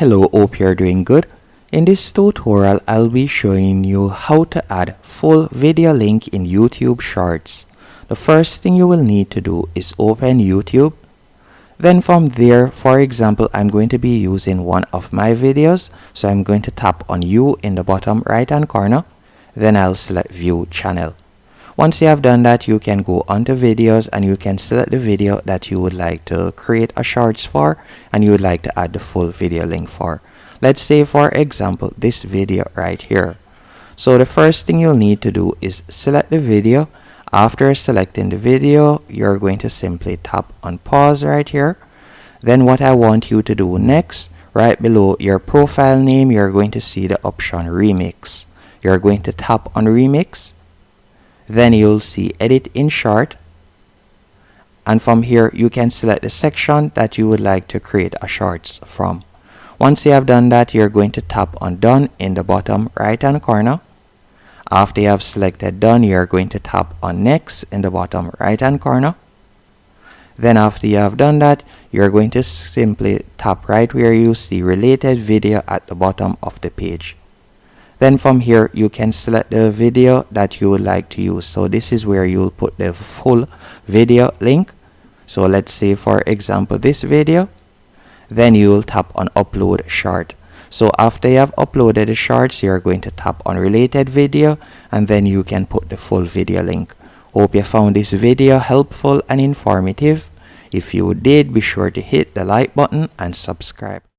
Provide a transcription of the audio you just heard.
Hello, hope you're doing good. In this tutorial, I'll be showing you how to add full video link in YouTube Shorts. The first thing you will need to do is open YouTube. Then from there, for example, I'm going to be using one of my videos. So I'm going to tap on You in the bottom right hand corner. Then I'll select View Channel. Once you have done that, you can go onto videos and you can select the video that you would like to create a shorts for and you would like to add the full video link for. Let's say, for example, this video right here. So the first thing you'll need to do is select the video. After selecting the video, you're going to simply tap on pause right here. Then what I want you to do next, right below your profile name, you're going to see the option Remix. You're going to tap on Remix. Then you'll see Edit in Short, and from here you can select the section that you would like to create a shorts from. Once you have done that, you're going to tap on Done in the bottom right hand corner. After you have selected Done, you're going to tap on Next in the bottom right hand corner. Then after you have done that, you're going to simply tap right where you see Related Video at the bottom of the page. Then from here, you can select the video that you would like to use. So this is where you'll put the full video link. So let's say, for example, this video. Then you will tap on Upload Short. So after you have uploaded the shorts, you're going to tap on Related Video and then you can put the full video link. Hope you found this video helpful and informative. If you did, be sure to hit the like button and subscribe.